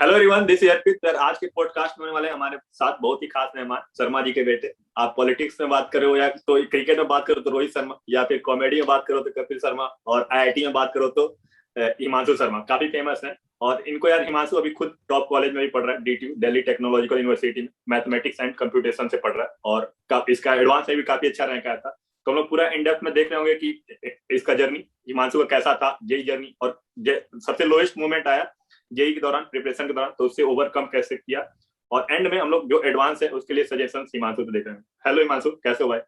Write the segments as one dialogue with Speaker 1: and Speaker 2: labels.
Speaker 1: Hello everyone, this is Arpit sir. आज के podcast में होने वाले हमारे साथ बहुत ही खास मेहमान शर्मा जी के बेटे। आप पॉलिटिक्स में बात करो या तो क्रिकेट में बात करो तो रोहित शर्मा, या फिर कॉमेडी में बात करो तो कपिल शर्मा, और आईआईटी में बात करो तो हिमांशु शर्मा। काफी फेमस है। और इनको यार हिमांशु अभी खुद टॉप कॉलेज में भी पढ़ रहा है, डीटीयू दिल्ली टेक्नोलॉजिकल यूनिवर्सिटी में मैथमेटिक्स एंड कंप्यूटेशन से पढ़ रहा है, और इसका एडवांस में भी काफी अच्छा रैंक आया था। तो हम लोग पूरा इन डेप्थ में देख रहे होंगे कि इसका जर्नी, हिमांशु का कैसा था जेई जर्नी, और सबसे लोएस्ट मोमेंट आया जेई के दौरान, प्रिपरेशन के दौरान, तो उससे ओवरकम कैसे किया। और एंड में हम लोग जो एडवांस है उसके लिए सजेशन हिमांशु से देख रहे हैं। हेलो हिमांशु, कैसे हो भाई?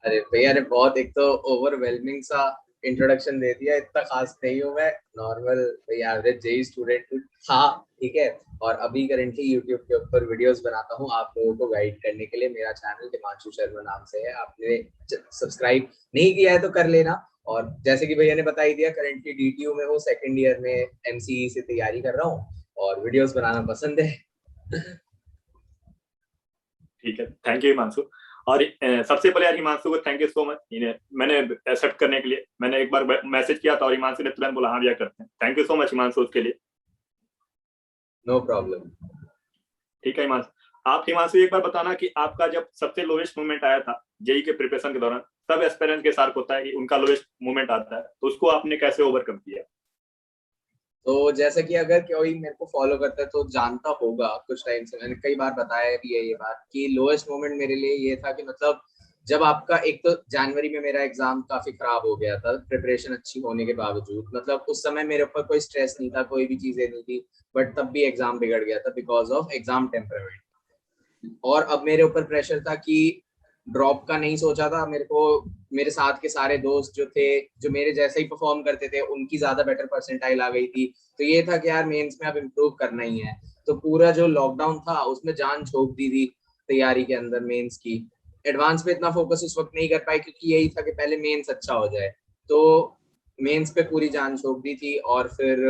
Speaker 2: अरे भैया ने बहुत एक तो ओवरवेलमिंग सा इंट्रोडक्शन दे दिया। इतना खास नहीं हूँ मैं, नॉर्मल एवरेज जेई स्टूडेंट था, ठीक है। और अभी करेंटली यूट्यूब के ऊपर वीडियोस बनाता हूँ आप लोगों को गाइड करने के लिए। मेरा चैनल हिमांशु शर्मा नाम से है। आपने सब्सक्राइब नहीं किया है तो कर लेना। और जैसे कि भैया ने बता ही दिया, करेंटली डीटीयू में हूँ, सेकंड ईयर में एमसीई से तैयारी कर रहा हूँ और वीडियोस बनाना पसंद है।
Speaker 1: ठीक है, थैंक यू हिमांशु। और सबसे पहले यार हिमांशु को थैंक यू सो मच, मैंने एक्सेप्ट करने के लिए। मैंने एक बार मैसेज किया था और हिमांशु ने तुरंत बोला हाँ भैया करते हैं। Thank you so much Himanshu उसके लिए।
Speaker 2: No problem.
Speaker 1: ठीक है हिमांशु, आप हिमांशु एक बार बताना कि आपका जब सबसे लोवेस्ट मोमेंट आया था जेई के प्रिपरेशन के दौरान, सब एस्पिरेंट के साथ होता है कि उनका लोवेस्ट मोमेंट आता है, तो उसको आपने कैसे ओवरकम किया?
Speaker 2: तो जैसा कि अगर कोई मेरे को फॉलो करता है तो जानता होगा, कुछ टाइम से मैंने कई बार बताया भी है ये बात कि लोएस्ट मोमेंट मेरे लिए ये था कि मतलब जब आपका एक तो जनवरी में मेरा एग्जाम काफी खराब हो गया था, प्रिपरेशन अच्छी होने के बावजूद। मतलब उस समय मेरे ऊपर कोई स्ट्रेस नहीं था, कोई भी चीजें नहीं थी, बट तब भी एग्जाम बिगड़ गया था बिकॉज ऑफ एग्जाम टेम्परामेंट। और अब मेरे ऊपर प्रेशर था कि ड्रॉप का नहीं सोचा था मेरे को। मेरे साथ के सारे दोस्त जो थे, जो मेरे जैसे ही परफॉर्म करते थे, उनकी ज्यादा बेटर परसेंटाइल आ गई थी। तो ये था कि यार मेंस में अब इम्प्रूव करना ही है। तो पूरा जो लॉकडाउन था उसमें जान झोंक दी थी तैयारी के अंदर मेंस की। एडवांस पे इतना फोकस उस वक्त नहीं कर पाई क्योंकि यही था कि पहले मेंस अच्छा हो जाए। तो मेंस पे पूरी जान झोंक दी थी और फिर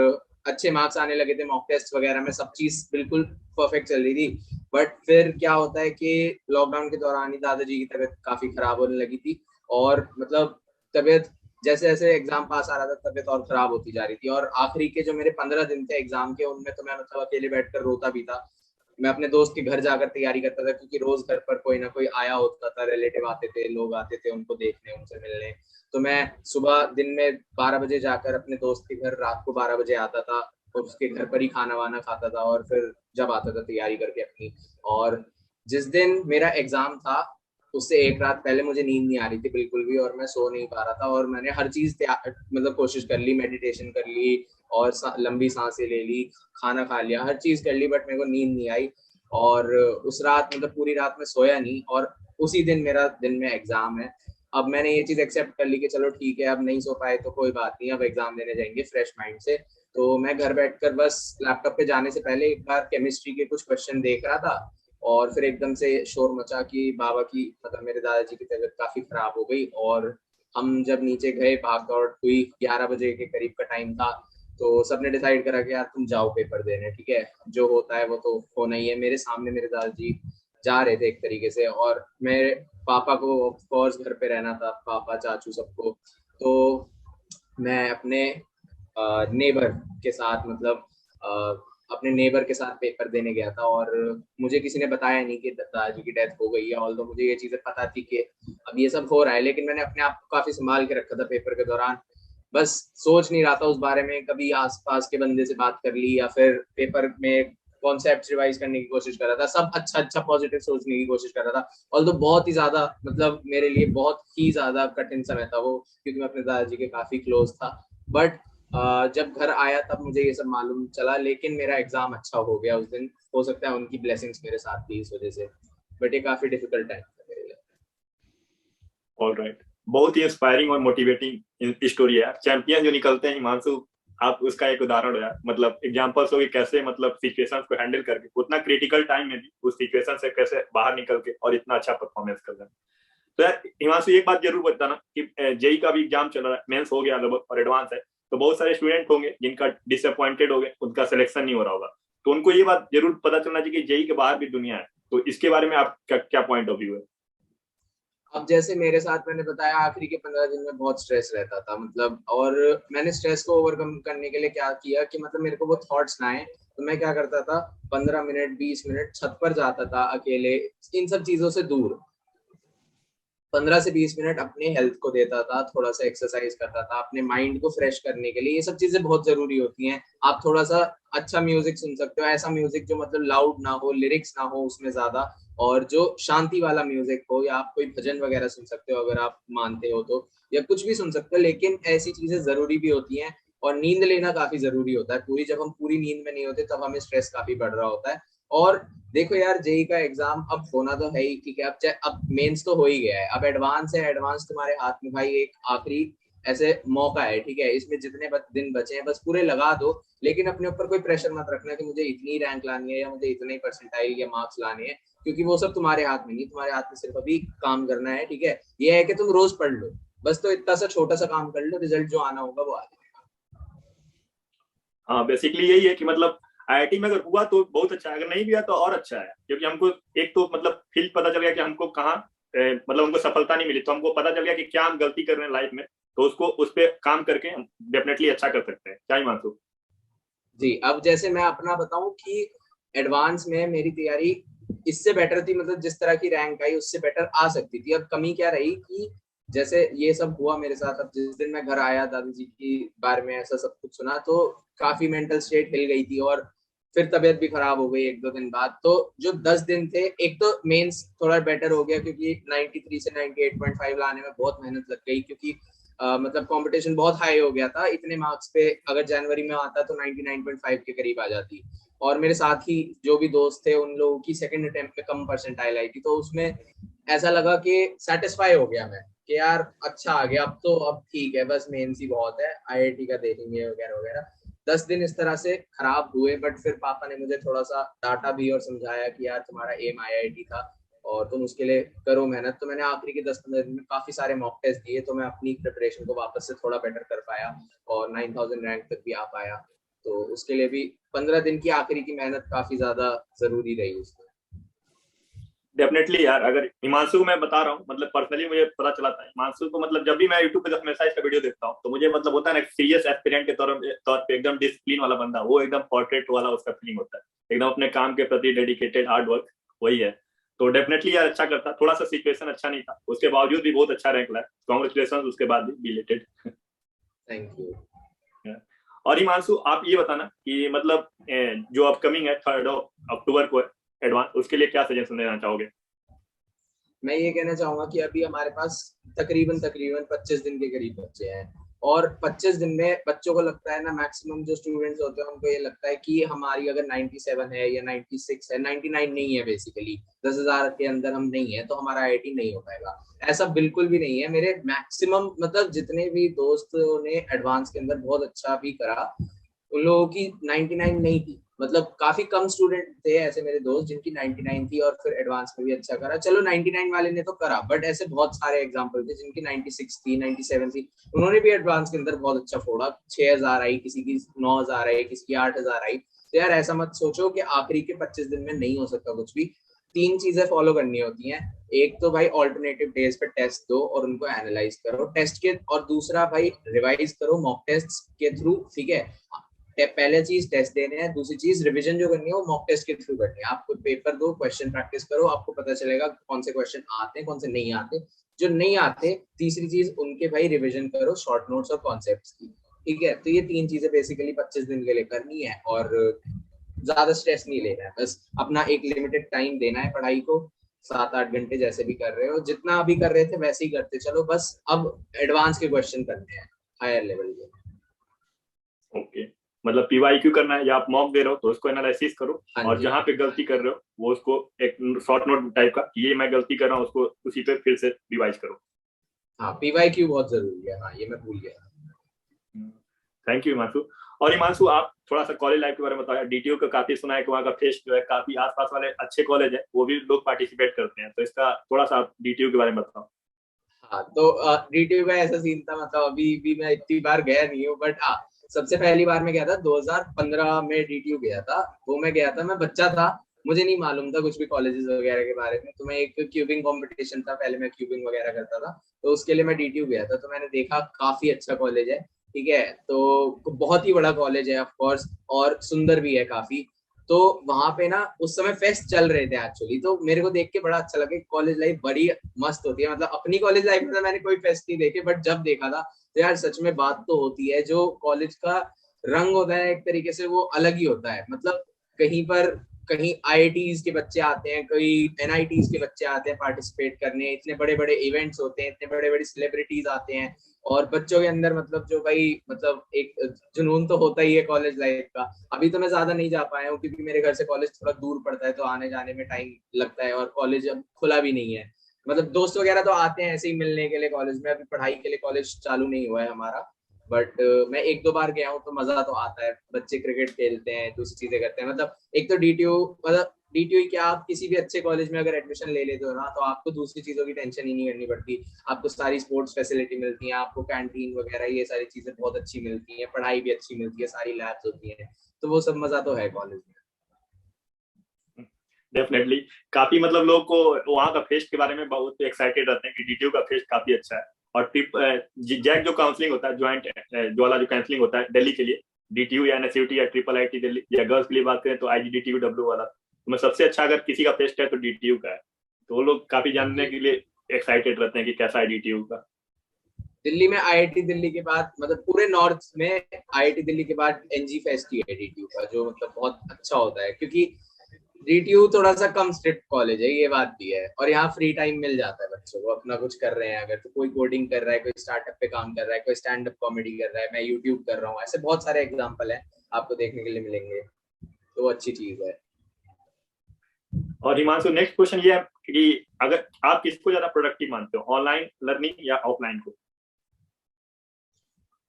Speaker 2: अच्छे मार्क्स आने लगे थे, मॉक टेस्ट वगैरह में सब चीज बिल्कुल परफेक्ट चल रही थी। बट फिर क्या होता है कि लॉकडाउन के दौरान ही दादाजी की तबीयत काफी खराब होने लगी थी। और मतलब तबीयत जैसे जैसे एग्जाम पास आ रहा था तबीयत और खराब होती जा रही थी। और आखिरी के जो मेरे 15 दिन थे एग्जाम के, उनमें तो मैं मतलब अकेले बैठकर रोता भी था। मैं अपने दोस्त के घर जाकर तैयारी करता था क्योंकि रोज घर पर कोई ना कोई आया होता था, रिलेटिव आते थे, लोग आते थे उनको देखने, उनसे मिलने। तो मैं सुबह दिन में 12 बजे जाकर अपने दोस्त के घर, रात को 12 बजे आता था और उसके घर पर ही खाना वाना खाता था और फिर जब आता था तैयारी करके अपनी। और जिस दिन मेरा एग्जाम था उससे एक रात पहले मुझे नींद नहीं आ रही थी बिल्कुल भी, और मैं सो नहीं पा रहा था। और मैंने हर चीज मतलब कोशिश कर ली, मेडिटेशन कर ली और लंबी सांसें ले ली, खाना खा लिया, हर चीज कर ली, बट मेरे को नींद नहीं आई। और उस रात मतलब पूरी रात में सोया नहीं और उसी दिन मेरा दिन में एग्जाम है। अब मैंने ये चीज एक्सेप्ट कर ली कि चलो ठीक है, अब नहीं सो पाए तो कोई बात नहीं, अब एग्जाम देने जाएंगे फ्रेश माइंड से। तो मैं घर बैठकर बस लैपटॉप पे जाने से पहले एक बार केमिस्ट्री के कुछ क्वेश्चन देख रहा था और फिर एकदम से शोर मचा कि बाबा की, मतलब मेरे दादाजी की तबीयत काफी खराब हो गई। और हम जब नीचे गए, भाग दौड़ हुई, 11 बजे के करीब का टाइम था। तो सबने डिसाइड करा कि यार तुम जाओ पेपर देने, ठीक है, जो होता है वो तो होना ही है। मेरे सामने मेरे दादाजी जा रहे थे एक तरीके से, और मेरे पापा को ऑफ कोर्स घर पे रहना था, पापा चाचू सबको। तो मैं अपने नेबर के साथ, मतलब अपने नेबर के साथ पेपर देने गया था। और मुझे किसी ने बताया नहीं कि दादाजी की डेथ हो गई है, ऑल्दो मुझे ये चीजें पता थी कि अब ये सब हो रहा है, लेकिन मैंने अपने आप को काफी संभाल के रखा था पेपर के दौरान। बस सोच नहीं रहा था उस बारे में, कभी आसपास के बंदे से बात कर ली या फिर पेपर में कॉन्सेप्ट रिवाइज करने की कोशिश कर रहा था, सब अच्छा अच्छा पॉजिटिव सोचने की कोशिश कर रहा था। ऑल्दो बहुत ही ज्यादा, मतलब मेरे लिए बहुत ही ज्यादा कठिन समय था वो, क्योंकि मैं अपने दादाजी के काफी क्लोज था। बट जब घर आया तब मुझे ये सब मालूम चला, लेकिन मेरा एग्जाम अच्छा हो गया उस दिन। हो सकता है उनकी ब्लेसिंग्स मेरे साथ थी इस वजह से, बट ये काफी डिफिकल्ट टाइम था मेरे लिए।
Speaker 1: ऑलराइट, बहुत ही इंस्पायरिंग और मोटिवेटिंग स्टोरी है यार। चैंपियन जो निकलते हैं हिमांशु, आप उसका एक उदाहरण हो यार। मतलब एग्जांपल्स हो कि कैसे मतलब सिचुएशंस को हैंडल करके उतना क्रिटिकल टाइम में भी उस सिचुएशन से कैसे बाहर निकल के और इतना अच्छा परफॉर्मेंस कर रहे हैं। तो यार हिमांशु एक बात जरूर बताना कि जेई का भी एग्जाम चल रहा है, मेंस हो गया लगभग और एडवांस है, तो बहुत सारे स्टूडेंट होंगे जिनका डिसअपॉइंटेड हो गए, उनका सिलेक्शन नहीं हो रहा होगा। तो उनको ये बात जरूर पता चलना चाहिए कि जेई के बाहर भी दुनिया है। तो इसके बारे में आप क्या पॉइंट ऑफ व्यू है?
Speaker 2: अब जैसे मेरे साथ मैंने बताया, आखिरी के 15 दिन में बहुत स्ट्रेस रहता था, मतलब। और मैंने स्ट्रेस को ओवरकम करने के लिए क्या किया कि मतलब मेरे को वो थॉट्स ना आए तो मैं क्या करता था, 15 मिनट 20 मिनट छत पर जाता था अकेले, इन सब चीजों से दूर 15 से 20 मिनट अपने हेल्थ को देता था, थोड़ा सा एक्सरसाइज करता था अपने माइंड को फ्रेश करने के लिए। ये सब चीजें बहुत जरूरी होती हैं। आप थोड़ा सा अच्छा म्यूजिक सुन सकते हो, ऐसा म्यूजिक जो मतलब लाउड ना हो, लिरिक्स ना हो उसमें ज्यादा, और जो शांति वाला म्यूजिक हो, या आप कोई भजन वगैरह सुन सकते हो अगर आप मानते हो तो, या कुछ भी सुन सकते हो। लेकिन ऐसी चीजें जरूरी भी होती हैं। और नींद लेना काफी जरूरी होता है पूरी, जब हम पूरी नींद में नहीं होते तब हमें स्ट्रेस काफी बढ़ रहा होता है। और देखो यार, जेई का एग्जाम अब होना तो है ही, ठीक है, अब मेंस तो हो ही गया है, अब एडवांस है। एडवांस तुम्हारे हाथ में भाई एक आखिरी ऐसे मौका है, ठीक है, इसमें जितने दिन बचे हैं बस पूरे लगा दो। लेकिन अपने ऊपर कोई प्रेशर मत रखना कि मुझे इतनी रैंक लानी है या मुझे इतने परसेंटाइल या मार्क्स लाने हैं, क्योंकि वो सब तुम्हारे हाथ में नहीं, तुम्हारे हाथ में सिर्फ अभी काम करना है, ठीक है। ये है कि तुम रोज पढ़ लो बस, तो इतना सा छोटा सा काम कर लो, रिजल्ट जो आना होगा वो आ जाएगा।
Speaker 1: हाँ, बेसिकली यही है कि मतलब आईआईटी में अगर हुआ तो बहुत अच्छा है, अगर नहीं भी हुआ तो और अच्छा है, क्योंकि हमको एक तो मतलब फील्ड पता चल गया कि हमको कहाँ मतलब हमको सफलता नहीं मिली, तो हमको पता चल गया कि क्या हम गलती कर रहे हैं लाइफ में, तो उसको उस पर काम करके हम डेफिनेटली अच्छा कर सकते हैं। क्या ही मानसू?
Speaker 2: जी, अब जैसे मैं अपना बताऊं कि एडवांस में मेरी तैयारी इससे बेटर थी, मतलब जिस तरह की रैंक आई उससे बेटर आ सकती थी। अब कमी क्या रही कि जैसे ये सब हुआ मेरे साथ, अब जिस दिन मैं घर आया दादी जी की बारे में ऐसा सब कुछ सुना, तो काफी मेंटल स्टेट हिल गई थी, और फिर तबीयत भी खराब हो गई 1-2 दिन बाद। तो जो 10 दिन थे, एक तो मेंस थोड़ा बेटर हो गया क्योंकि 93 से 98.5 लाने में बहुत मेहनत लग गई, क्योंकि मतलब कंपटीशन बहुत हाई हो गया था। इतने मार्क्स पे अगर जनवरी में आता तो 99.5 के करीब आ जाती। और मेरे साथ ही जो भी दोस्त थे उन लोगों की सेकंड अटेम्प्ट पे कम परसेंटाइल आई थी, तो उसमें ऐसा लगा कि सेटिस्फाई हो गया मैं कि यार अच्छा आ गया, अब तो अब ठीक है, बस मेंस ही बहुत है, आईआईटी का देखेंगे वगैरह वगैरह। 10 दिन इस तरह से खराब हुए, बट फिर पापा ने मुझे थोड़ा सा डांटा भी और समझाया कि यार तुम्हारा एम आईआईटी था और तुम उसके लिए करो मेहनत। तो मैंने आखिरी के 10-15 दिन में काफी सारे मॉक टेस्ट दिए, तो मैं अपनी प्रिपरेशन को वापस से थोड़ा बेटर कर पाया और 9000 रैंक तक भी आ पाया। तो उसके लिए भी 15 दिन की आखिरी की मेहनत काफी ज्यादा जरूरी रही उसमें।
Speaker 1: डेफिनेटली यार, अगर हिमांशु को मैं बता रहा हूँ, मतलब पर्सनली मुझे पता चला था हिमांशु को, मतलब जब भी मैं यूट्यूब पे हमेशा इसका वीडियो देखता हूँ तो मुझे मतलब होता है ना, सीरियस एस्पिरेंट के तौर पे एकदम डिसिप्लिन वाला बंदा, वो एकदम पोर्ट्रेट वाला उसका फीलिंग होता है, एकदम अपने काम के प्रति डेडिकेटेड, हार्ड वर्क, वही है। तो डेफिनेटली यार अच्छा करता, थोड़ा सा सिचुएशन अच्छा नहीं था, उसके बावजूद भी बहुत अच्छा रैंक लाया, कॉन्ग्रेचुलेशन उसके बाद भी बिलेटेड।
Speaker 2: Thank you.
Speaker 1: और हिमांशु, आप ये बताना कि मतलब जो अपकमिंग है 3 अक्टूबर को एडवांस, उसके लिए क्या सजेशन देना चाहोगे?
Speaker 2: मैं ये कहना चाहूंगा कि अभी हमारे पास तकरीबन तकरीबन 25 दिन के करीब बच्चे हैं। और 25 दिन में बच्चों को लगता है ना, मैक्सिमम जो स्टूडेंट्स होते हैं उनको ये लगता है कि हमारी अगर 97 है या 96 है, 99 नहीं है, बेसिकली 10,000 के अंदर हम नहीं है तो हमारा आईआईटी नहीं हो पाएगा। ऐसा बिल्कुल भी नहीं है। मेरे मैक्सिमम मतलब जितने भी दोस्तों ने एडवांस के अंदर बहुत अच्छा भी करा, उन लोगों की 99 नहीं थी। मतलब काफी कम स्टूडेंट थे ऐसे मेरे दोस्त जिनकी 99 थी और फिर एडवांस में भी अच्छा करा। चलो 99 वाले ने तो करा, बट ऐसे बहुत सारे एग्जांपल थे जिनकी 96 थी, 97 थी, उन्होंने भी एडवांस के अंदर बहुत अच्छा फोड़ा। 6000 आई, किसी की 9000 आई, किसी की 8000 आई। तो यार ऐसा मत सोचो कि आखिरी के 25 दिन में नहीं हो सकता कुछ भी। 3 चीजें फॉलो करनी होती हैं। एक तो भाई ऑल्टरनेटिव डेज पे टेस्ट दो और उनको एनालाइज करो टेस्ट के, और दूसरा भाई रिवाइज करो मॉक टेस्ट के थ्रू, ठीक है। पहले चीज टेस्ट देने हैं, दूसरी चीज रिवीजन जो करनी है वो मॉक टेस्ट के थ्रू करनी है। आपको पेपर दो, क्वेश्चन प्रैक्टिस करो, आपको पता चलेगा कौन से क्वेश्चन आते हैं कौन से नहीं आते। जो नहीं आते, तीसरी चीज उनके भाई रिवीजन करो, शॉर्ट नोट्स और कॉन्सेप्ट्स की, ठीक है। तो ये 3 चीजें बेसिकली 25 दिन के लिए करनी है, और ज्यादा स्ट्रेस नहीं लेना है, बस अपना एक लिमिटेड टाइम देना है पढ़ाई को। 7-8 घंटे जैसे भी कर रहे हो, जितना अभी कर रहे थे वैसे ही करते चलो, बस अब एडवांस के क्वेश्चन करने हैं, हायर लेवल के।
Speaker 1: ओके, मतलब पीवाईक्यू करना है या आप मॉक दे रहे हो तो उसको एनालिसिस करो,
Speaker 2: हाँ
Speaker 1: और
Speaker 2: जी।
Speaker 1: जहां पे गलती कर रहे हो वो उसको एक शॉर्ट नोट टाइप का, ये मैं गलती कर रहा हूँ, उसको उसी पे फिर से रिवाइज करो।
Speaker 2: हाँ, पीवाईक्यू बहुत जरूरी है, हाँ ये मैं भूल गया।
Speaker 1: Thank you Himanshu. और हिमांशु, आप थोड़ा सा कॉलेज लाइफ के बारे में बताया, डीटीयू का काफी सुना है कि वहाँ का फेस्ट जो है, काफी आसपास वाले अच्छे कॉलेज है वो भी लोग पार्टिसिपेट करते हैं, तो इसका थोड़ा सा आप डीटीयू के बारे में बताओ।
Speaker 2: हाँ, तो डीटीयू का ऐसा सीन था, मतलब अभी भी मैं इतनी बार गया नहीं हूँ, बट हाँ, सबसे पहली बार मैं गया था 2015 में डीटीयू गया था। वो मैं गया था, मैं बच्चा था, मुझे नहीं मालूम था कुछ भी कॉलेजेस वगैरह के बारे में। तो मैं एक क्यूबिंग कंपटीशन था, पहले मैं क्यूबिंग वगैरह करता था, तो उसके लिए मैं डीटीयू गया था। तो मैंने देखा काफी अच्छा कॉलेज है, ठीक है, तो बहुत ही बड़ा कॉलेज है ऑफ कोर्स, और सुंदर भी है काफी। तो वहां पे ना उस समय फेस्ट चल रहे थे एक्चुअली, तो मेरे को देख के बड़ा अच्छा लगा। कॉलेज लाइफ बड़ी मस्त होती है, मतलब अपनी कॉलेज लाइफ में तो मैंने कोई फेस्ट नहीं देखे, बट जब देखा था तो यार सच में बात तो होती है, जो कॉलेज का रंग होता है एक तरीके से वो अलग ही होता है। मतलब कहीं पर कहीं आईआईटीज के बच्चे आते हैं, कोई एनआईटीज के बच्चे आते हैं पार्टिसिपेट करने, इतने बड़े बड़े इवेंट्स होते हैं, इतने बड़े बड़े सेलिब्रिटीज आते हैं, और बच्चों के अंदर मतलब जो भाई मतलब एक जुनून तो होता ही है कॉलेज लाइफ का। अभी तो मैं ज्यादा नहीं जा पाया हूँ क्योंकि मेरे घर से कॉलेज थोड़ा दूर पड़ता है, तो आने जाने में टाइम लगता है, और कॉलेज अब खुला भी नहीं है। मतलब दोस्त वगैरह तो आते हैं ऐसे ही मिलने के लिए कॉलेज में, अभी पढ़ाई के लिए कॉलेज चालू नहीं हुआ है हमारा। बट मैं एक दो बार गया हूँ तो मजा तो आता है, बच्चे क्रिकेट खेलते हैं, दूसरी चीजें करते हैं। मतलब एक तो डीटीयू, मतलब डीटीयू क्या, आप किसी भी अच्छे कॉलेज में अगर एडमिशन ले लेते हो ना, तो आपको दूसरी चीजों की टेंशन ही नहीं करनी पड़ती। आपको सारी स्पोर्ट्स फैसिलिटी मिलती है, आपको कैंटीन वगैरह ये सारी चीजें बहुत अच्छी मिलती है, पढ़ाई भी अच्छी मिलती है, सारी लैब्स होती है, तो वो सब मजा तो है कॉलेज में।
Speaker 1: डेफिनेटली। काफी मतलब लोग को वहाँ का फेस्ट के बारे में बहुत एक्साइटेड रहते हैं कि डीटीयू का फेस्ट काफी अच्छा है। और ट्रिप जैक जो काउंसलिंग होता है, ज्वाइंट जो वाला जो काउंसलिंग होता है दिल्ली के लिए, डीटीयू या एनएसयूटी या ट्रिपल आईटी दिल्ली, या गर्ल्स के लिए बात करें तो आईजीडीटीयू डब्ल्यू वाला, तो मैं सबसे अच्छा अगर किसी का फेस्ट है तो डीटीयू का है। तो वो लोग काफी जानने के लिए एक्साइटेड रहते हैं कि कैसा है डीटीयू का।
Speaker 2: दिल्ली में आईआईटी दिल्ली के बाद, मतलब पूरे नॉर्थ में आईआईटी दिल्ली के बाद एनजी फेस्ट ही है डीटीयू का, जो मतलब बहुत अच्छा होता है, क्योंकि डीटीयू थोड़ा सा कम स्ट्रिक्ट कॉलेज है, ये बात भी है, और यहाँ फ्री टाइम मिल जाता है बच्चों को, अपना कुछ कर रहे हैं अगर, तो कोई कोडिंग कर रहा है, कोई स्टार्टअप पे काम कर रहा है, कोई स्टैंड अप कॉमेडी कर रहा है, मैं यूट्यूब कर रहा हूँ, ऐसे बहुत सारे एग्जाम्पल है आपको देखने के लिए मिलेंगे, तो अच्छी चीज है।
Speaker 1: और हिमांशु, नेक्स्ट क्वेश्चन ये है कि अगर आप किसको ज्यादा प्रोडक्टिव मानते हो, ऑनलाइन लर्निंग या ऑफलाइन को?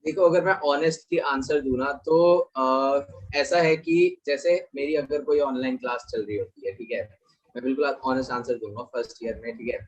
Speaker 2: देखो, अगर मैं ऑनेस्टली आंसर दूं ना, तो ऐसा है कि जैसे मेरी अगर कोई ऑनलाइन क्लास चल रही होती है, ठीक है, मैं बिल्कुल ऑनेस्ट आंसर दूंगा, फर्स्ट ईयर में, ठीक है,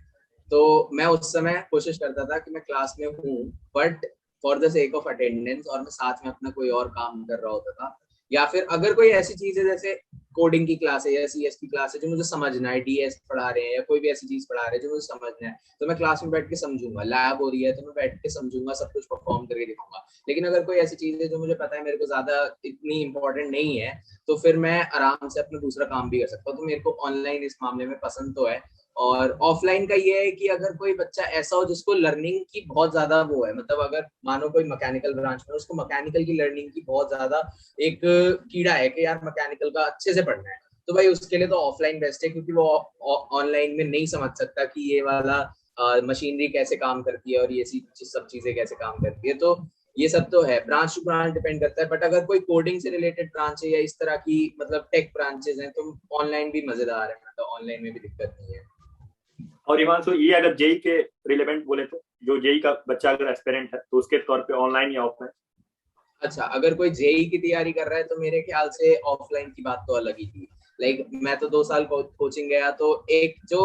Speaker 2: तो मैं उस समय कोशिश करता था कि मैं क्लास में हूँ, but for the sake of attendance, और मैं साथ में अपना कोई और काम कर रहा होता था। या फिर अगर कोई ऐसी चीज है जैसे कोडिंग की क्लास है या सीएस की क्लास है जो मुझे समझना है, डीएस पढ़ा रहे हैं या कोई भी ऐसी चीज पढ़ा रहे हैं जो मुझे समझना है, तो मैं क्लास में बैठ के समझूंगा। लैब हो रही है तो मैं बैठ के समझूंगा, सब कुछ परफॉर्म करके दिखाऊंगा। लेकिन अगर कोई ऐसी चीज है जो मुझे पता है मेरे को ज्यादा इतनी इंपॉर्टेंट नहीं है, तो फिर मैं आराम से अपना दूसरा काम भी कर सकता हूँ। तो मेरे को ऑनलाइन इस मामले में पसंद तो है। और ऑफलाइन का ये है कि अगर कोई बच्चा ऐसा हो जिसको लर्निंग की बहुत ज्यादा वो है, मतलब अगर मानो कोई मैकेनिकल ब्रांच में, उसको मैकेनिकल की लर्निंग की बहुत ज्यादा एक कीड़ा है कि यार मैकेनिकल का अच्छे से पढ़ना है, तो भाई उसके लिए तो ऑफलाइन बेस्ट है, क्योंकि वो ऑनलाइन में नहीं समझ सकता कि ये वाला मशीनरी कैसे काम करती है और ये सब चीजें कैसे काम करती है। तो ये सब तो है, ब्रांच टू ब्रांच डिपेंड करता है, बट अगर कोई कोडिंग से रिलेटेड ब्रांच है या इस तरह की मतलब टेक ब्रांचेस हैं, तो ऑनलाइन भी मजेदार है, मतलब ऑनलाइन में भी दिक्कत नहीं है।
Speaker 1: और हिमांशु, ये अगर जेई के रिलेवेंट बोले तो, जो जेई का बच्चा अगर एस्पिरेंट है तो उसके तौर पे ऑनलाइन या ऑफलाइन?
Speaker 2: अच्छा, अगर कोई जेई की तैयारी कर रहा है तो मेरे ख्याल से ऑफलाइन की बात तो अलग ही थी। लाइक मैं तो 2 साल कोचिंग गया, तो एक जो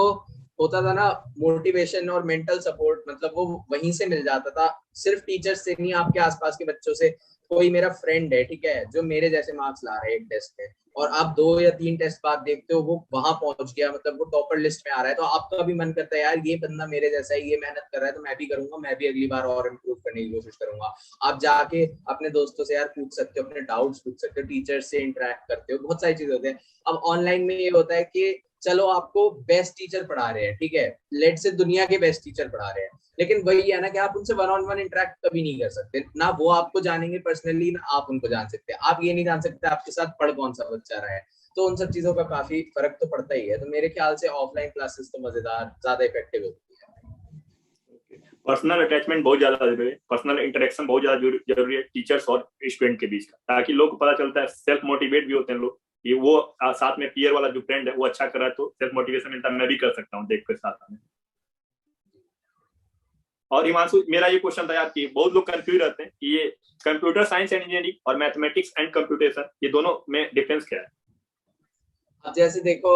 Speaker 2: होता था ना मोटिवेशन और मेंटल सपोर्ट, मतलब वो वहीं से मिल जाता था, सिर्फ टीचर्स से नहीं, आपके आसपास के बच्चों से। कोई मेरा फ्रेंड है, ठीक है, जो मेरे जैसे मार्क्स ला रहा है एक टेस्ट में, और आप 2 या 3 टेस्ट बाद देखते हो वो वहां पहुंच गया, मतलब वो टॉपर लिस्ट में आ रहा है, तो आपका भी मन करता है यार ये बंदा मेरे जैसा है, ये मेहनत कर रहा है, तो मैं भी करूंगा, मैं भी अगली बार और इम्प्रूव करने की कोशिश करूंगा। आप जाके अपने दोस्तों से यार पूछ सकते हो, अपने डाउट्स पूछ सकते हो, टीचर से इंटरेक्ट करते हो, बहुत सारी चीजें होती है। अब ऑनलाइन में ये होता है कि चलो आपको बेस्ट टीचर पढ़ा रहे हैं, ठीक है, लेट से दुनिया के बेस्ट टीचर पढ़ा रहे हैं, लेकिन वही है ना कि आप उनसे वन ऑन वन इंटरेक्ट कभी नहीं कर सकते ना, वो आपको जानेंगे पर्सनली ना आप उनको जान सकते, आप ये नहीं जान सकते आपके साथ पढ़ कौन सा बच्चा रहा है। तो उन सब चीजों का काफी फर्क तो पड़ता ही है, तो मेरे ख्याल से ऑफलाइन क्लासेस तो मजेदार, ज्यादा इफेक्टिव होती है।
Speaker 1: पर्सनल अटैचमेंट बहुत ज्यादा जरूरी है, पर्सनल इंटरेक्शन बहुत ज्यादा जरूरी है टीचर्स और स्टूडेंट के बीच का, ताकि लोग को पता चलता है, सेल्फ मोटिवेट भी होते हैं लोग कि वो साथ में पीयर वाला जो फ्रेंड है वो अच्छा कर रहा है तो सेल्फ मोटिवेशन मिलता है, मैं भी कर सकता हूँ देख कर साथ में। और हिमांशु, मेरा ये क्वेश्चन था यार कि बहुत लोग कंफ्यूज रहते हैं कि ये कंप्यूटर साइंस एंड इंजीनियरिंग और मैथमेटिक्स एंड कंप्यूटेशन, ये दोनों में डिफरेंस क्या है?
Speaker 2: अब जैसे देखो,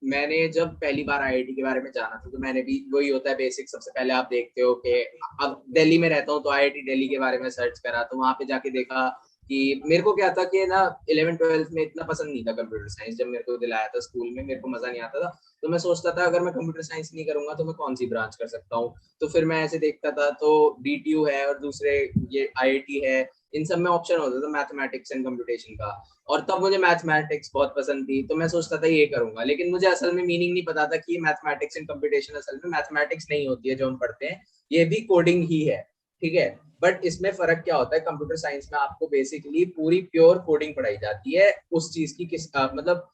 Speaker 2: मैंने जब पहली बार आईआईटी के बारे में जाना था, तो मैंने भी, वही होता है बेसिक, सबसे पहले आप देखते हो कि अब दिल्ली में रहता हूँ तो आईआईटी दिल्ली के बारे में सर्च करा, तो वहां पे जाके देखा कि मेरे को क्या था कि ना 11th-12th में इतना पसंद नहीं था कंप्यूटर साइंस। जब मेरे को दिलाया था स्कूल में, मेरे को मजा नहीं आता था। तो मैं सोचता था अगर मैं कंप्यूटर साइंस नहीं करूंगा तो मैं कौन सी ब्रांच कर सकता हूँ। तो फिर मैं ऐसे देखता था, तो डीटीयू है और दूसरे ये आईआईटी है, इन सब में ऑप्शन होता था मैथमेटिक्स एंड कंप्यूटेशन का। और तब मुझे मैथमेटिक्स बहुत पसंद थी, तो मैं सोचता था ये करूंगा। लेकिन मुझे असल में मीनिंग नहीं पता था कि मैथमेटिक्स एंड कंप्यूटेशन असल में मैथमेटिक्स नहीं होती है जो हम पढ़ते हैं, ये भी कोडिंग ही है, ठीक है। बट इसमें फर्क क्या होता है, कंप्यूटर साइंस में आपको बेसिकली पूरी प्योर कोडिंग पढ़ाई जाती है। उस चीज की मतलब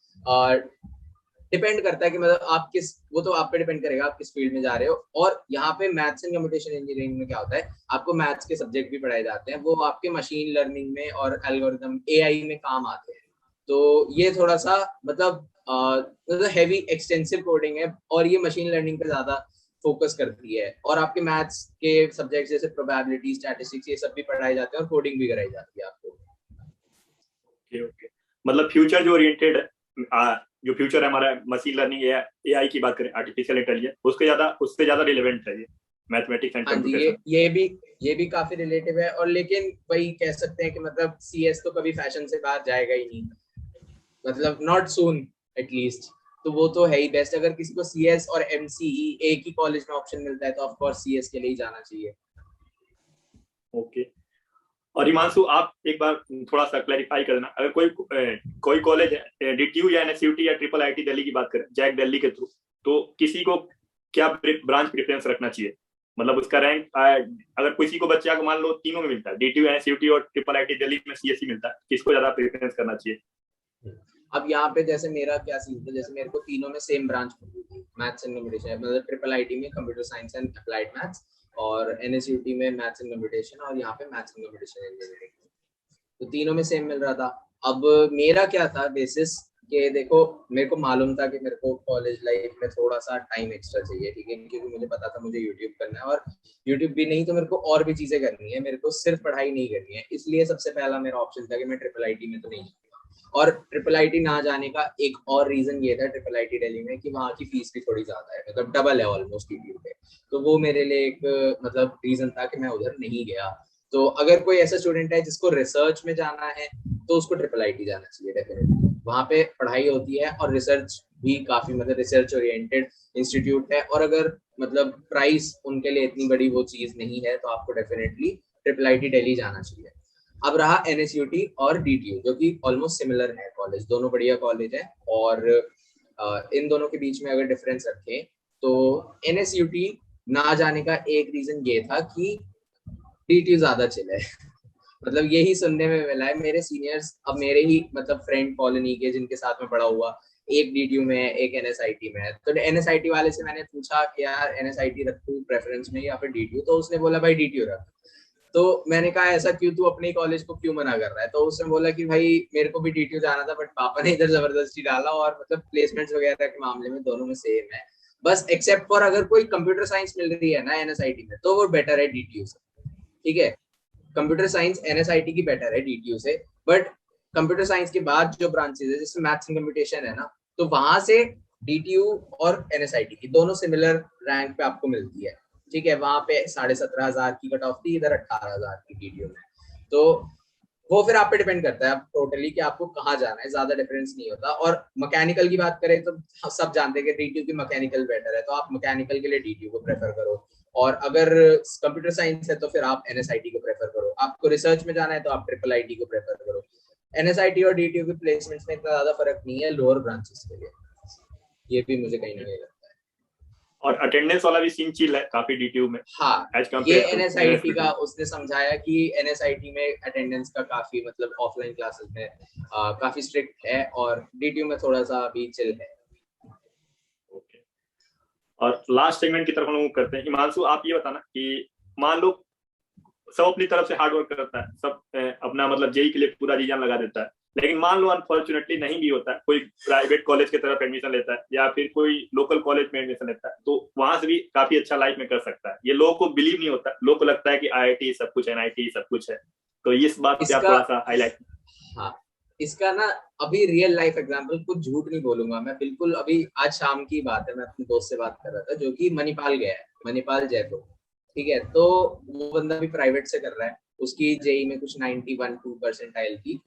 Speaker 2: डिपेंड करता है कि मतलब आप किस, वो तो आप पे डिपेंड करेगा आप किस फील्ड में जा रहे हो। और यहाँ पे मैथ्स एंड कंप्यूटेशन इंजीनियरिंग में क्या होता है, आपको मैथ्स के सब्जेक्ट भी पढ़ाए जाते हैं, वो आपके मशीन लर्निंग में और एल्गोरिथम एआई में काम आते हैं। तो ये थोड़ा सा मतलब हैवी एक्सटेंसिव कोडिंग है, और ये मशीन लर्निंग पे ज्यादा फोकस करती है। और आपके मैथ्स के सब्जेक्ट जैसे प्रोबेबिलिटी, स्टैटिस्टिक्स, ये सब भी पढ़ाए जाते हैं और कोडिंग भी कराई जाती है आपको।
Speaker 1: ओके ओके, मतलब फ्यूचर जो ओरिएंटेड है, जो फ्यूचर है हमारा मशीन लर्निंग या एआई की बात करें, आर्टिफिशियल इंटेलिजेंस, उससे ज्यादा रिलेवेंट है ये मैथमेटिक्स एंड
Speaker 2: हाँ जी,
Speaker 1: कंप्यूटेशन।
Speaker 2: ये भी काफी रिलेटिव है। और लेकिन वही कह सकते हैं कि मतलब सीएस तो कभी फैशन से बाहर जाएगा ही नहीं, मतलब नॉट सून एटलीस्ट। तो वो तो है ही बेस्ट। अगर किसी को सीएस और एमसीई एक ही कॉलेज में ऑप्शन मिलता है तो ऑफ कोर्स सीएस के लिए ही जाना चाहिए।
Speaker 1: ओके। और हिमांशु, आप एक बार थोड़ा सा क्लैरिफाई करना, अगर कोई कॉलेज है डीटीयू या एनएसयूटी या ट्रिपल आईटी दिल्ली की बात करें, जैक दिल्ली के थ्रू, तो किसी को क्या ब्रांच प्रेफरेंस रखना चाहिए? मतलब उसका रैंक, अगर किसी को बच्चा को मान लो तीनों में मिलता है, डीटीयू एनएसयूटी और ट्रिपल आईटी दिल्ली में सीएससी मिलता है, किसको ज्यादा प्रेफरेंस करना चाहिए?
Speaker 2: अब यहाँ पे जैसे मेरा क्या सीन था, जैसे मेरे को तीनों में सेम ब्रांच मिली थी, मैथ्स एंड कंप्यूटेशन। मतलब ट्रिपल आईटी में computer science and applied maths, और एनएसयूटी में मैथ्स एंड कंप्यूटेशन, और यहाँ पे मैथ्स एंड कंप्यूटेशन इंजीनियरिंग। तो तीनों में सेम मिल रहा था। अब मेरा क्या था बेसिस, कि देखो मेरे को मालूम था कि मेरे को कॉलेज लाइफ में थोड़ा सा टाइम एक्स्ट्रा चाहिए, ठीक है, क्योंकि मुझे पता था मुझे यूट्यूब करना है, और यूट्यूब भी नहीं तो मेरे को और भी चीजें करनी है, मेरे को सिर्फ पढ़ाई नहीं करनी है। इसलिए सबसे पहला मेरा ऑप्शन था कि मैं ट्रिपल आईटी में तो नहीं जाऊंगा। और ट्रिपल आईटी ना जाने का एक और रीजन ये था, ट्रिपल आईटी दिल्ली में, कि वहाँ की फीस भी थोड़ी ज्यादा है, मतलब डबल है ऑलमोस्ट टीटीयू पे। तो वो मेरे लिए एक मतलब रीजन था कि मैं उधर नहीं गया। तो अगर कोई ऐसा स्टूडेंट है जिसको रिसर्च में जाना है तो उसको ट्रिपल आईटी जाना चाहिए डेफिनेटली। वहाँ पे पढ़ाई होती है और रिसर्च भी काफी, मतलब रिसर्च ओरिएंटेड इंस्टीट्यूट है। और अगर मतलब प्राइस उनके लिए इतनी बड़ी वो चीज नहीं है तो आपको डेफिनेटली ट्रिपल आईटी दिल्ली जाना चाहिए। अब रहा एनएसयूटी और डीटीयू, जो कि ऑलमोस्ट सिमिलर है कॉलेज, दोनों बढ़िया कॉलेज है। और इन दोनों के बीच में अगर डिफरेंस रखें तो एनएसयूटी ना जाने का एक रीजन ये था कि डीटीयू ज्यादा चिल है। मतलब यही सुनने में मिला है। मेरे सीनियर्स, अब मेरे ही मतलब फ्रेंड कॉलोनी के जिनके साथ में पढ़ा हुआ, एक डीटीयू में है, एक एनएसआईटी में है। तो एनएसआईटी वाले से मैंने पूछा कि यार एनएसआईटी रखूं प्रेफरेंस में या फिर डीटीयू, तो उसने बोला भाई डीटीयू रख। तो मैंने कहा ऐसा क्यों, तू अपने कॉलेज को क्यों मना कर रहा है? तो उसने बोला कि भाई मेरे को भी डीटीयू जाना था, बट पापा ने इधर जबरदस्ती डाला, और मतलब प्लेसमेंट्स वगैरह के मामले में दोनों में सेम है। बस एक्सेप्ट फॉर अगर कोई कंप्यूटर साइंस मिल रही है ना एनएसआईटी में, तो वो बेटर है डीटीयू से, ठीक है। कंप्यूटर साइंस एनएसआईटी की बेटर है डीटीयू से। बट कंप्यूटर साइंस के बाद जो ब्रांचेस है जैसे मैथ्स एंड कंप्यूटेशन है ना, तो वहां से डीटीयू और एनएसआईटी की दोनों सिमिलर रैंक पे आपको मिलती है, ठीक है। वहां पे 17,500 की कट ऑफ थी, इधर 18,000 की डीटीयू में। तो वो फिर आप पे डिपेंड करता है आप टोटली कि आपको कहाँ जाना है, ज्यादा डिफरेंस नहीं होता। और मैकेनिकल की बात करें तो सब जानते हैं कि डीटीयू की मैकेनिकल बेटर है, तो आप मैकेनिकल के लिए डीटीयू को प्रेफर करो। और अगर कंप्यूटर साइंस है तो फिर आप एनएसआईटी को प्रेफर करो। आपको रिसर्च में जाना है तो आप ट्रिपल आईटी को प्रेफर करो। एनएसआईटी और डीटीयू के प्लेसमेंट्स में इतना ज्यादा फर्क नहीं है लोअर ब्रांचेस के लिए, ये भी मुझे कहीं ना कहीं लगता है।
Speaker 1: और अटेंडेंस वाला भी सीन चिल है काफी डीटीयू में,
Speaker 2: हाँ,
Speaker 1: एज
Speaker 2: ये
Speaker 1: कम्पेयर टू
Speaker 2: एनएसआईटी का
Speaker 1: एनएसयूटी।
Speaker 2: उसने समझाया कि एनएसआईटी में अटेंडेंस का काफी मतलब ऑफलाइन क्लासेस में काफी स्ट्रिक्ट है, और डीटीयू में थोड़ा सा अभी चिल है।
Speaker 1: ओके। और लास्ट सेगमेंट की तरफ हम लोग करते हैं। हिमांशु, आप ये बताना कि मान लो सब अपनी तरफ से हार्ड वर्क करता है, सब अपना मतलब जेई के लिए पूरा जी जान लगा देता है, लेकिन मान लो अनफॉर्चुनेटली नहीं भी होता है, कोई प्राइवेट कॉलेज की तरफ एडमिशन लेता है या फिर कोई लोकल कॉलेज में एडमिशन लेता है, तो वहां से भी काफी अच्छा लाइफ में कर सकता है। ये लोगों को बिलीव नहीं होता, लोगों को लगता है कि आईआईटी सब कुछ है, एनआईटी सब कुछ है। तो इस बात पे आप
Speaker 2: इसका
Speaker 1: थोड़ा सा हाईलाइट।
Speaker 2: हाँ, इसका ना अभी रियल लाइफ एग्जांपल, कुछ झूठ नहीं बोलूंगा मैं बिल्कुल। अभी आज शाम की बात है, मैं अपने दोस्त से बात कर रहा था जो कि मणिपाल गया है, मणिपाल जयपुर, ठीक है। तो वो बंदा भी प्राइवेट से कर रहा है। उसकी जेई में कुछ 91-2 परसेंटाइल थी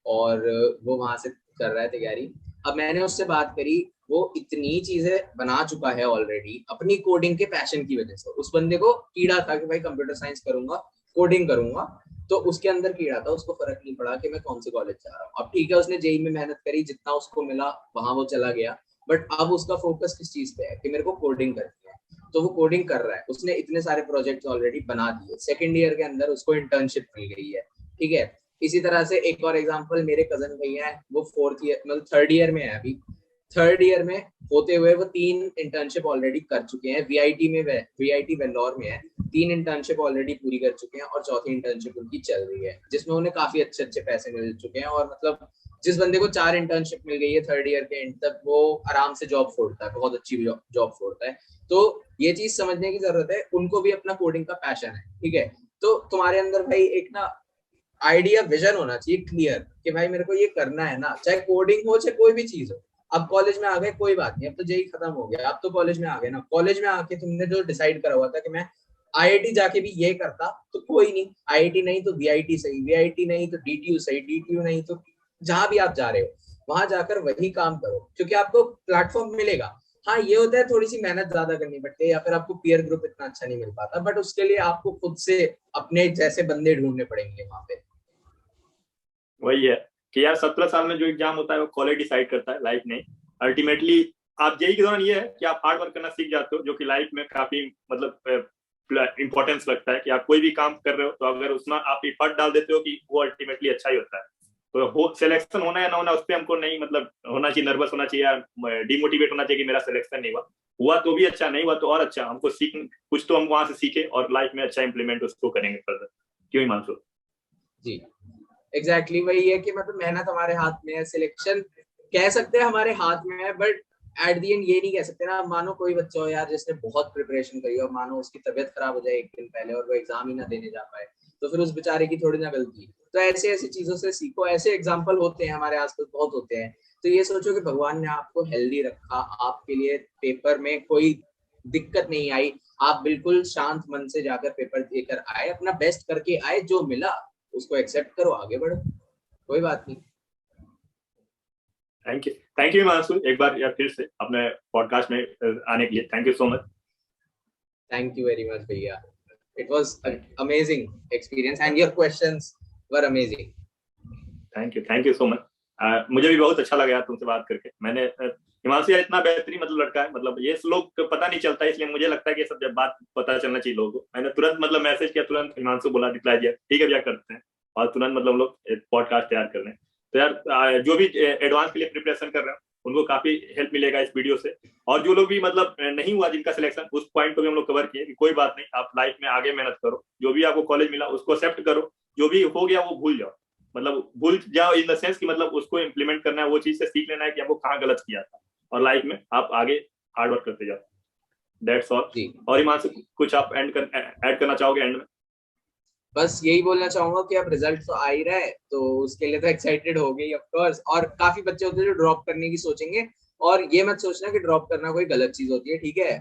Speaker 2: और वो वहां से कर रहा है तैयारी। अब मैंने उससे बात करी, वो इतनी चीजें बना चुका है ऑलरेडी अपनी कोडिंग के पैशन की वजह से। उस बंदे को कीड़ा था कि भाई कंप्यूटर साइंस करूंगा, कोडिंग करूंगा, तो उसके अंदर कीड़ा था, उसको फर्क नहीं पड़ा कि मैं कौन से कॉलेज जा रहा हूँ। अब ठीक है, उसने जेई में मेहनत करी, जितना उसको मिला वहां वो चला गया, बट अब उसका फोकस किस चीज पे है कि मेरे को कोडिंग करनी है, तो वो कोडिंग कर रहा है। उसने इतने सारे प्रोजेक्ट्स ऑलरेडी बना दिए, सेकंड ईयर के अंदर उसको इंटर्नशिप मिल गई है, ठीक है। इसी तरह से एक और एग्जांपल, मेरे कजन भैया है, वो 4th ईयर मतलब 3rd ईयर में है अभी। 3rd ईयर में होते हुए वो 3 इंटर्नशिप ऑलरेडी कर चुके हैं, वीआईटी वेल्लोर में है, 3 इंटर्नशिप ऑलरेडी पूरी कर चुके हैं और चौथी इंटर्नशिप उनकी चल रही है, जिसमें उन्हें काफी अच्छे अच्छे पैसे मिल चुके हैं। और मतलब जिस बंदे को 4 इंटर्नशिप मिल गई है 3rd ईयर के एंड तक, वो आराम से जॉब फोड़ता है, बहुत अच्छी जॉब फोड़ता है। तो ये चीज समझने की जरूरत है, उनको भी अपना कोडिंग का पैशन है, ठीक है। तो तुम्हारे अंदर भाई एक ना आइडिया, विजन होना चाहिए क्लियर कि भाई मेरे को ये करना है ना, चाहे कोडिंग हो चाहे कोई भी चीज हो। अब कॉलेज में आ गए कोई बात नहीं, अब तो जेई खत्म हो गया, अब तो कॉलेज में आ गए ना, कॉलेज में आके तुमने जो डिसाइड करा हुआ था कि मैं आईआईटी जाके भी ये करता, तो कोई नहीं, आईआईटी नहीं तो वीआईटी सही, वीआईटी नहीं तो डीटीयू सही, डीटीयू नहीं तो जहां भी आप जा रहे हो वहां जाकर वही काम करो, क्योंकि आपको प्लेटफॉर्म मिलेगा। हाँ ये होता है थोड़ी सी मेहनत ज्यादा करनी पड़ती है, या फिर आपको पीयर ग्रुप इतना अच्छा नहीं मिल पाता, बट उसके लिए आपको खुद से अपने जैसे बंदे ढूंढने पड़ेंगे वहां पे।
Speaker 1: वही है कि यार 17 साल में जो एग्जाम होता है वो कॉलेज डिसाइड करता है, लाइफ नहीं। अल्टीमेटली आप जेई के दौरान ये है कि आप हार्ड वर्क करना सीख जाते हो, जो कि लाइफ में काफी मतलब इंपॉर्टेंस लगता है कि आप कोई भी काम कर रहे हो तो अगर उसमें आप एफर्ट डाल देते हो कि वो अल्टीमेटली अच्छा ही होता है। तो हो सिलेक्शन होना या ना होना उस पर हमको नहीं मतलब होना चाहिए, नर्वस होना चाहिए या डिमोटिवेट होना चाहिए कि मेरा सिलेक्शन नहीं हुआ, हुआ तो भी अच्छा, नहीं हुआ तो और अच्छा, हमको सीख कुछ तो हम वहां से सीखे और लाइफ में अच्छा इंप्लीमेंट उसको करेंगे फर्दर। क्यों ही मानसो
Speaker 2: जी एग्जैक्टली वही है कि मतलब मेहनत हमारे हाथ में है, सिलेक्शन कह सकते हैं हमारे हाथ में है, बट एट दी एंड ये नहीं कह सकते ना। मानो कोई बच्चा हो यार जिसने बहुत प्रिपरेशन करी और मानो उसकी तबीयत खराब हो जाए एक दिन पहले और वो एग्जाम ही ना देने जा पाए, तो फिर उस बेचारे की थोड़ी ना गलती। तो ऐसे ऐसी चीजों से सीखो, ऐसे एग्जाम्पल होते हैं हमारे आसपास बहुत होते हैं। तो ये सोचो कि भगवान ने आपको हेल्दी रखा, आपके लिए पेपर में कोई दिक्कत नहीं आई, आप बिल्कुल शांत मन से जाकर पेपर देकर आए, अपना बेस्ट करके आए, जो मिला उसको एक्सेप्ट करो, आगे बढ़ो, कोई बात नहीं।
Speaker 1: Thank you, thank you Himanshu एक बार या फिर से अपने पॉडकास्ट में आने के लिए, thank you so much.
Speaker 2: Thank you very much भैया, it was amazing experience and your questions were amazing.
Speaker 1: Thank you so much. मुझे भी बहुत अच्छा लगा यार तुमसे बात करके। मैंने हिमांशु यार इतना बेहतरीन मतलब लड़का है, मतलब ये लोग को पता नहीं चलता, इसलिए मुझे लगता है कि सब जब बात पता चलना चाहिए लोगों को। मैंने तुरंत मतलब मैसेज किया, तुरंत हिमांशु बोला, रिप्लाई दिया, ठीक है भैया करते हैं, और तुरंत मतलब हम लोग पॉडकास्ट तैयार कर रहे हैं। तो यार जो भी एडवांस के लिए प्रिपरेशन कर रहे हैं उनको काफी हेल्प मिलेगा इस वीडियो से। और जो लोग भी मतलब नहीं हुआ जिनका सिलेक्शन, उस पॉइंट को भी हम लोग कवर किए कि कोई बात नहीं, आप लाइफ में आगे मेहनत करो, जो भी आपको कॉलेज मिला उसको एक्सेप्ट करो, जो भी हो गया वो भूल जाओ, मतलब भूल जाओ इन द सेंस कि मतलब उसको इम्प्लीमेंट करना है, वो चीज से सीख लेना है कि आपको कहाँ गलत किया था, और लाइफ में आप आगे हार्ड वर्क करते जाओ। That's all.
Speaker 2: जी
Speaker 1: और ईमान से कुछ आप ऐड करना चाहोगे एंड में?
Speaker 2: बस यही बोलना चाहूंगा कि अब रिजल्ट तो आ ही रहा है, तो उसके लिए तो एक्साइटेड हो गई ऑफ कोर्स। और काफी बच्चे होते हैं जो ड्रॉप करने की सोचेंगे, और ये मत सोचना कि ड्रॉप करना कोई गलत चीज होती है, ठीक है।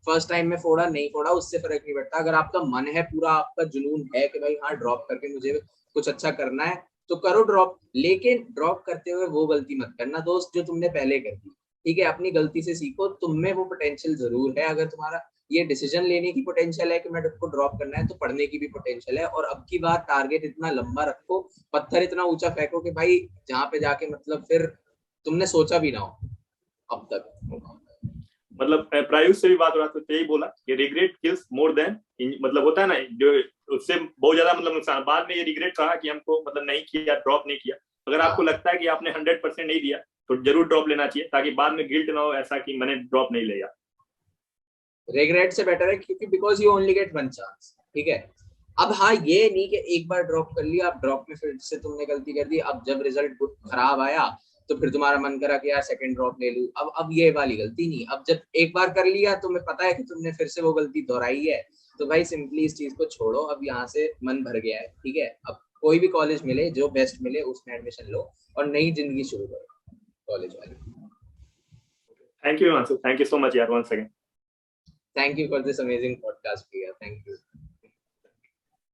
Speaker 2: फर्स्ट टाइम में फोड़ा नहीं फोड़ा उससे फर्क नहीं पड़ता, अगर आपका मन है पूरा, आपका जुनून है कि भाई हाँ ड्रॉप करके मुझे कुछ अच्छा करना है, तो करो ड्रॉप। लेकिन ड्रॉप करते हुए वो गलती मत करना दोस्त जो तुमने पहले कर दी, ठीक है। अपनी गलती से सीखो, तुम में वो पोटेंशियल जरूर है। अगर तुम्हारा ये डिसीजन लेने की पोटेंशियल है कि मेरे को ड्रॉप करना है, तो पढ़ने की भी पोटेंशियल है। और अब की बार टारगेट इतना लंबा रखो, पत्थर इतना ऊंचा फेंको कि भाई जहां पे जाके मतलब फिर तुमने सोचा भी ना हो अब तक।
Speaker 1: मतलब प्रायुष से भी बात हो रहा था तो यही बोला कि रिग्रेट किल्स मोर देन, मतलब होता है ना जो उससे बहुत ज्यादा मतलब नुकसान, बाद में ये रिग्रेट रहा कि हमको मतलब नहीं किया, ड्रॉप नहीं किया। अगर आपको
Speaker 2: हाँ
Speaker 1: लगता है कि आपने 100% नहीं दिया तो जरूर ड्रॉप लेना चाहिए, ताकि बाद में गिल्ट ना हो ऐसा कि मैंने ड्रॉप नहीं लिया।
Speaker 2: रिग्रेट से बेटर है, क्योंकि because you only get one chance, ठीक है। अब हाँ ये नहीं कि एक बार ड्रॉप कर लिया, अब ड्रॉप में फिर से तुमने गलती कर दी, अब जब रिजल्ट खराब आया तो फिर तुम्हारा मन करा कि यार सेकंड ड्रॉप ले लूं। अब ये वाली गलती नहीं, अब जब एक बार कर लिया तुम्हें पता है कि तुमने फिर से वो गलती दोहराई है, तो भाई सिंपली इस चीज को छोड़ो। अब यहाँ से मन भर गया है, ठीक है। अब कोई भी कॉलेज मिले जो बेस्ट मिले उसमें एडमिशन लो और नई जिंदगी शुरू करो कॉलेज वाली।
Speaker 1: Thank you Himanshu, thank you so much यार once again.
Speaker 2: Thank you for this amazing podcast भैया, थैंक यू।